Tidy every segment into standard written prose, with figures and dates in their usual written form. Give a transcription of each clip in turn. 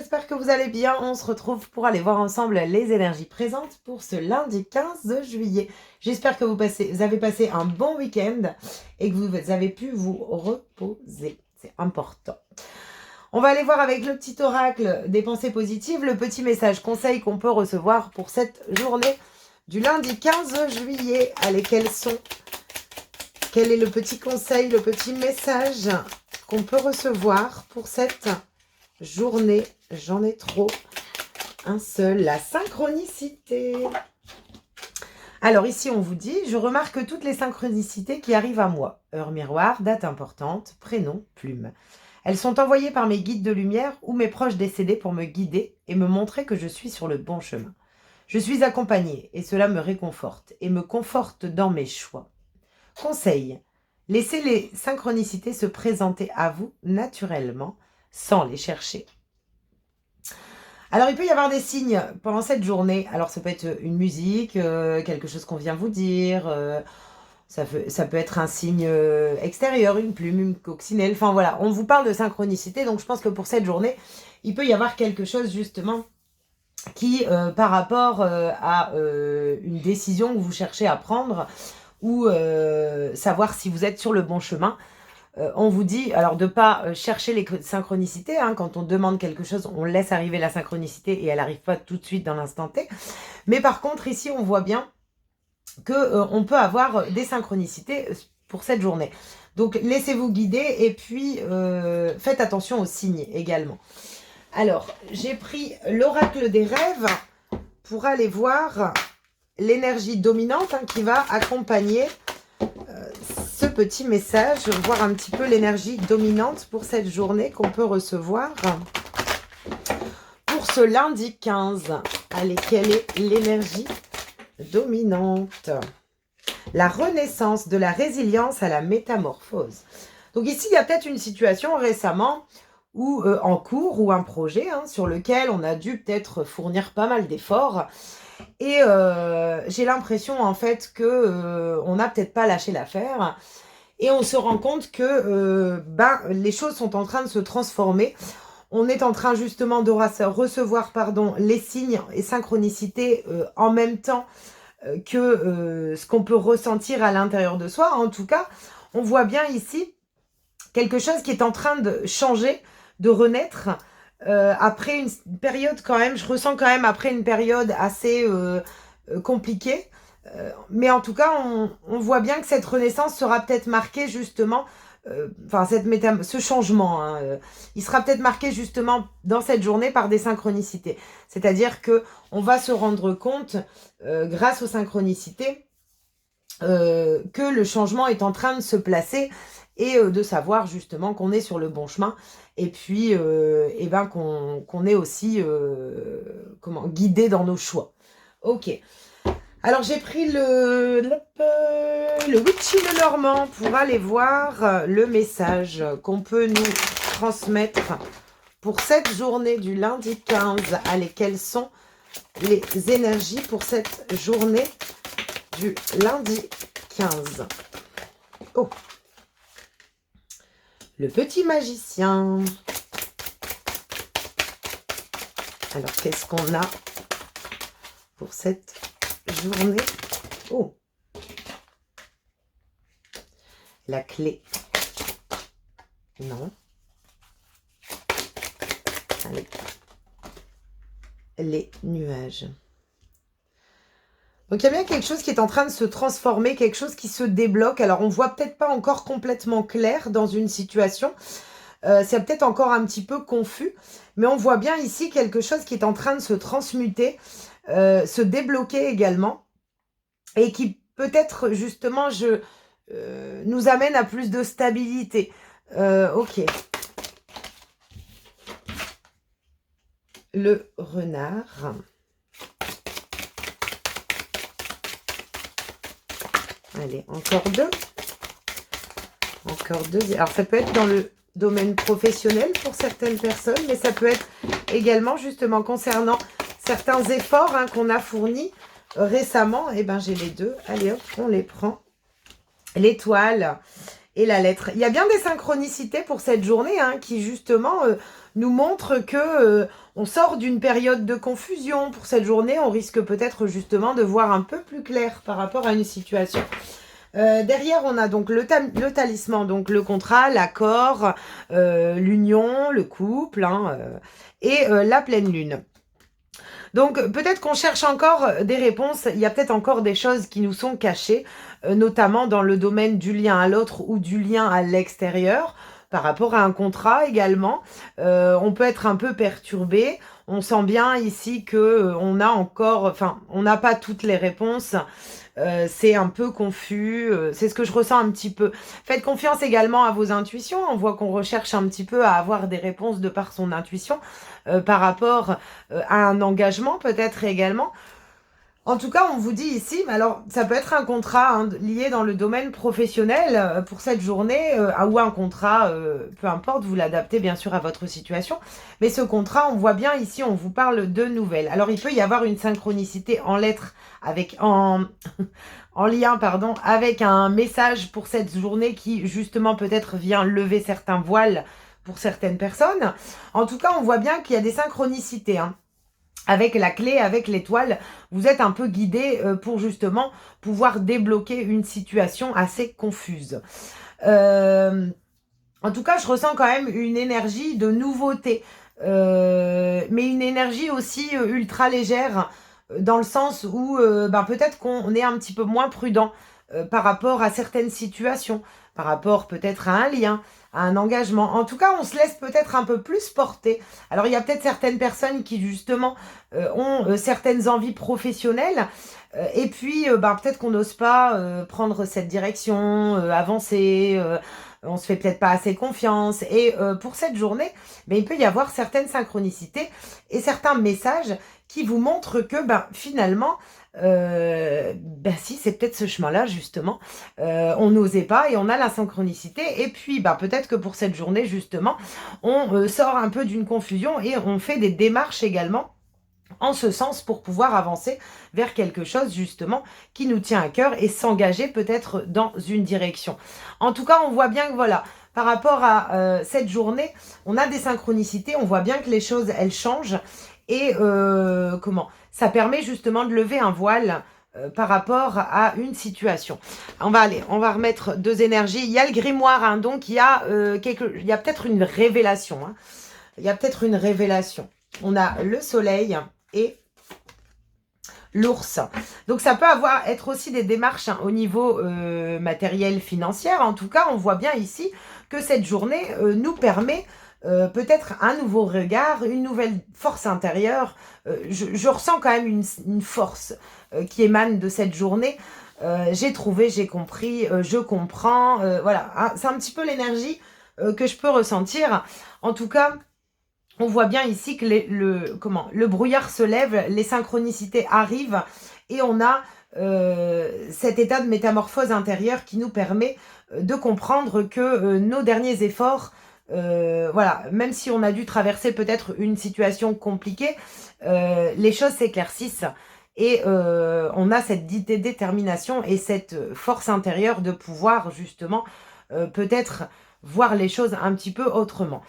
j'espère que vous allez bien. On se retrouve pour aller voir ensemble les énergies présentes pour ce lundi 15 juillet. J'espère que vous avez passé un bon week-end et que vous avez pu vous reposer. C'est important. On va aller voir avec le petit oracle des pensées positives, le petit message conseil qu'on peut recevoir pour cette journée du lundi 15 juillet. Allez, quel est le petit conseil, le petit message qu'on peut recevoir pour cette journée? J'en ai trop. Un seul, la synchronicité. Alors ici, on vous dit, je remarque toutes les synchronicités qui arrivent à moi. Heure miroir, date importante, prénom, plume. Elles sont envoyées par mes guides de lumière ou mes proches décédés pour me guider et me montrer que je suis sur le bon chemin. Je suis accompagnée et cela me réconforte et me conforte dans mes choix. Conseil, laissez les synchronicités se présenter à vous naturellement sans les chercher. Alors, il peut y avoir des signes pendant cette journée. Alors, ça peut être une musique, quelque chose qu'on vient vous dire. Ça peut être un signe extérieur, une plume, une coccinelle. Enfin, voilà, on vous parle de synchronicité. Donc, je pense que pour cette journée, il peut y avoir quelque chose, justement, qui, par rapport à une décision que vous cherchez à prendre ou savoir si vous êtes sur le bon chemin, on vous dit, alors de ne pas chercher les synchronicités, hein, quand on demande quelque chose, on laisse arriver la synchronicité et elle n'arrive pas tout de suite dans l'instant T. Mais par contre, ici, on voit bien qu'on peut avoir des synchronicités pour cette journée. Donc, laissez-vous guider et puis faites attention aux signes également. Alors, j'ai pris l'oracle des rêves pour aller voir l'énergie dominante qui va accompagner ce petit message, voir un petit peu l'énergie dominante pour cette journée qu'on peut recevoir pour ce lundi 15. Allez, quelle est l'énergie dominante? La renaissance de la résilience à la métamorphose. Donc ici, il y a peut-être une situation récemment ou en cours ou un projet sur lequel on a dû peut-être fournir pas mal d'efforts. Et j'ai l'impression en fait que on n'a peut-être pas lâché l'affaire et on se rend compte que les choses sont en train de se transformer. On est en train justement de recevoir les signes et synchronicités en même temps que ce qu'on peut ressentir à l'intérieur de soi. En tout cas, on voit bien ici quelque chose qui est en train de changer, de renaître. Après une période quand même, je ressens quand même après une période assez compliquée. Mais en tout cas, on voit bien que cette renaissance sera peut-être marquée justement, ce changement, il sera peut-être marqué justement dans cette journée par des synchronicités. C'est-à-dire que on va se rendre compte, grâce aux synchronicités, que le changement est en train de se placer et de savoir justement qu'on est sur le bon chemin et puis qu'on est aussi guidé dans nos choix. Ok. Alors j'ai pris le Witchy le Normand pour aller voir le message qu'on peut nous transmettre pour cette journée du lundi 15. Allez, quelles sont les énergies pour cette journée du lundi 15? Oh, le petit magicien. Alors, qu'est-ce qu'on a pour cette journée? Oh, la clé. Non. Allez. Les nuages. Donc, il y a bien quelque chose qui est en train de se transformer, quelque chose qui se débloque. Alors, on ne voit peut-être pas encore complètement clair dans une situation. C'est peut-être encore un petit peu confus. Mais on voit bien ici quelque chose qui est en train de se transmuter, se débloquer également. Et qui peut-être, justement, nous amène à plus de stabilité. Ok. Le renard. Allez, encore deux. Encore deux. Alors, ça peut être dans le domaine professionnel pour certaines personnes, mais ça peut être également justement concernant certains efforts qu'on a fournis récemment. Eh bien, j'ai les deux. Allez, hop, on les prend. L'étoile. et la lettre. Il y a bien des synchronicités pour cette journée hein, qui justement nous montrent que on sort d'une période de confusion. Pour cette journée, on risque peut-être justement de voir un peu plus clair par rapport à une situation. Derrière, on a donc le talisman, donc le contrat, l'accord, l'union, le couple hein, et la pleine lune. Donc peut-être qu'on cherche encore des réponses, il y a peut-être encore des choses qui nous sont cachées, notamment dans le domaine du lien à l'autre ou du lien à l'extérieur, par rapport à un contrat également. On peut être un peu perturbé, on sent bien ici que on a encore, enfin on n'a pas toutes les réponses, c'est un peu confus, c'est ce que je ressens un petit peu. Faites confiance également à vos intuitions, on voit qu'on recherche un petit peu à avoir des réponses de par son intuition, par rapport à un engagement peut-être également. En tout cas, on vous dit ici, alors ça peut être un contrat hein, lié dans le domaine professionnel pour cette journée, ou un contrat, peu importe, vous l'adaptez bien sûr à votre situation. Mais ce contrat, on voit bien ici, on vous parle de nouvelles. Alors il peut y avoir une synchronicité en lettres, en lien pardon, avec un message pour cette journée qui justement peut-être vient lever certains voiles pour certaines personnes. En tout cas, on voit bien qu'il y a des synchronicités. Hein. Avec la clé, avec l'étoile, vous êtes un peu guidé pour justement pouvoir débloquer une situation assez confuse. En tout cas, je ressens quand même une énergie de nouveauté, mais une énergie aussi ultra légère, dans le sens où peut-être qu'on est un petit peu moins prudent par rapport à certaines situations, par rapport peut-être à un lien, à un engagement. En tout cas, on se laisse peut-être un peu plus porter. Alors, il y a peut-être certaines personnes qui, justement, ont certaines envies professionnelles, et puis peut-être qu'on n'ose pas prendre cette direction, avancer, on se fait peut-être pas assez confiance. Et pour cette journée, il peut y avoir certaines synchronicités et certains messages qui vous montrent que finalement, si c'est peut-être ce chemin-là justement, on n'osait pas et on a la synchronicité. Et puis peut-être que pour cette journée justement, on sort un peu d'une confusion et on fait des démarches également en ce sens pour pouvoir avancer vers quelque chose justement qui nous tient à cœur et s'engager peut-être dans une direction. En tout cas, on voit bien que voilà, par rapport à cette journée, on a des synchronicités, on voit bien que les choses, elles changent et ça permet justement de lever un voile par rapport à une situation. On va remettre deux énergies. Il y a le grimoire, hein, donc il y a peut-être une révélation. Hein. Il y a peut-être une révélation. On a le soleil et l'ours. Donc ça peut être aussi des démarches hein, au niveau matériel, financier. En tout cas, on voit bien ici que cette journée nous permet peut-être un nouveau regard, une nouvelle force intérieure. Je ressens quand même une force qui émane de cette journée. J'ai trouvé, j'ai compris, je comprends. Voilà, hein, c'est un petit peu l'énergie que je peux ressentir. En tout cas, on voit bien ici que le brouillard se lève, les synchronicités arrivent et on a cet état de métamorphose intérieure qui nous permet de comprendre que nos derniers efforts, même si on a dû traverser peut-être une situation compliquée, les choses s'éclaircissent et on a cette détermination et cette force intérieure de pouvoir justement peut-être voir les choses un petit peu autrement.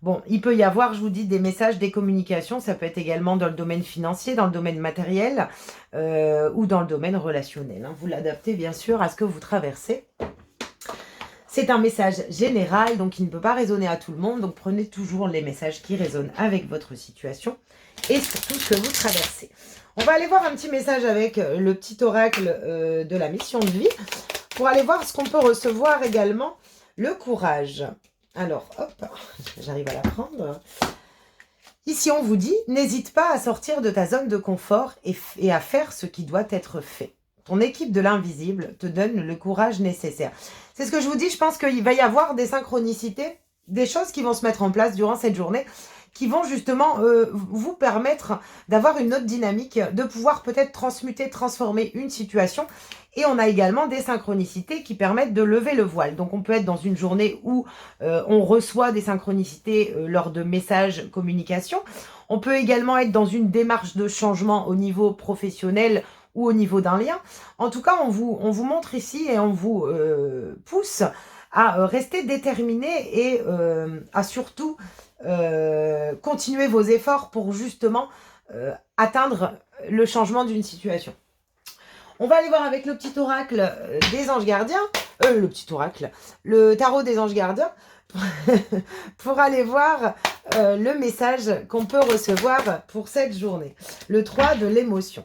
Bon, il peut y avoir, je vous dis, des messages, des communications, ça peut être également dans le domaine financier, dans le domaine matériel ou dans le domaine relationnel. Hein. Vous l'adaptez bien sûr à ce que vous traversez. C'est un message général, donc il ne peut pas résonner à tout le monde, donc prenez toujours les messages qui résonnent avec votre situation et surtout ce que vous traversez. On va aller voir un petit message avec le petit oracle de la mission de vie pour aller voir ce qu'on peut recevoir également. Le courage. Alors, hop, j'arrive à la prendre. Ici, on vous dit, n'hésite pas à sortir de ta zone de confort et à faire ce qui doit être fait. Ton équipe de l'invisible te donne le courage nécessaire. C'est ce que je vous dis, je pense qu'il va y avoir des synchronicités, des choses qui vont se mettre en place durant cette journée, qui vont justement vous permettre d'avoir une autre dynamique, de pouvoir peut-être transmuter, transformer une situation. Et on a également des synchronicités qui permettent de lever le voile. Donc on peut être dans une journée où on reçoit des synchronicités lors de messages, communication. On peut également être dans une démarche de changement au niveau professionnel ou au niveau d'un lien. En tout cas, on vous montre ici et on vous pousse à rester déterminé et à surtout continuer vos efforts pour justement atteindre le changement d'une situation. On va aller voir avec le petit oracle des anges gardiens, le petit oracle, le tarot des anges gardiens, pour aller voir le message qu'on peut recevoir pour cette journée. Le 3 de l'émotion.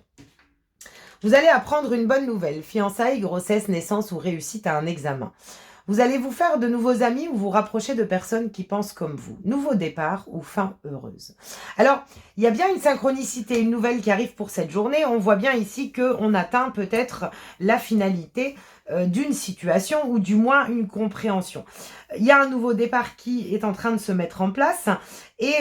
Vous allez apprendre une bonne nouvelle, fiançailles, grossesse, naissance ou réussite à un examen. Vous allez vous faire de nouveaux amis ou vous rapprocher de personnes qui pensent comme vous. Nouveau départ ou fin heureuse. Alors, il y a bien une synchronicité, une nouvelle qui arrive pour cette journée. On voit bien ici qu'on atteint peut-être la finalité d'une situation ou du moins une compréhension. Il y a un nouveau départ qui est en train de se mettre en place et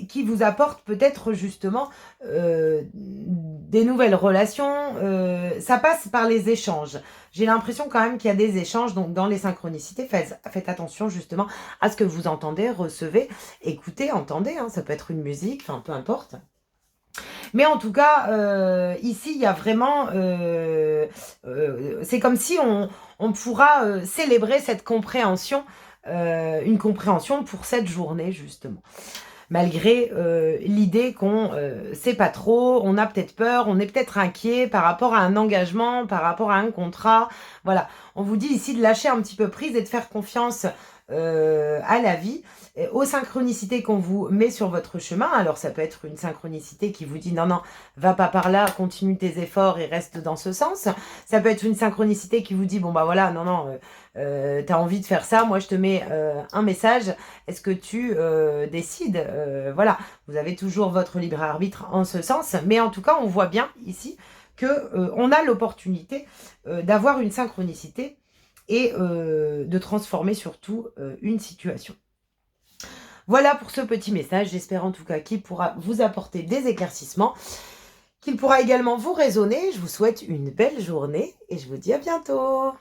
qui vous apporte peut-être justement des nouvelles relations. Ça passe par les échanges. J'ai l'impression quand même qu'il y a des échanges, donc dans les synchronicités, faites attention justement à ce que vous entendez, recevez, écoutez, entendez, hein, ça peut être une musique, enfin peu importe. Mais en tout cas, ici, il y a vraiment... c'est comme si on pourra célébrer cette compréhension, une compréhension pour cette journée, justement. Malgré l'idée qu'on sait pas trop, on a peut-être peur, on est peut-être inquiet par rapport à un engagement, par rapport à un contrat. Voilà, on vous dit ici de lâcher un petit peu prise et de faire confiance à la vie, aux synchronicités qu'on vous met sur votre chemin. Alors ça peut être une synchronicité qui vous dit non, non, va pas par là, continue tes efforts et reste dans ce sens. Ça peut être une synchronicité qui vous dit bon bah voilà, non, non, t'as envie de faire ça, moi je te mets un message, est-ce que tu décides voilà, vous avez toujours votre libre arbitre en ce sens, mais en tout cas on voit bien ici que on a l'opportunité d'avoir une synchronicité et de transformer surtout une situation. Voilà pour ce petit message, j'espère en tout cas qu'il pourra vous apporter des éclaircissements, qu'il pourra également vous raisonner. Je vous souhaite une belle journée et je vous dis à bientôt.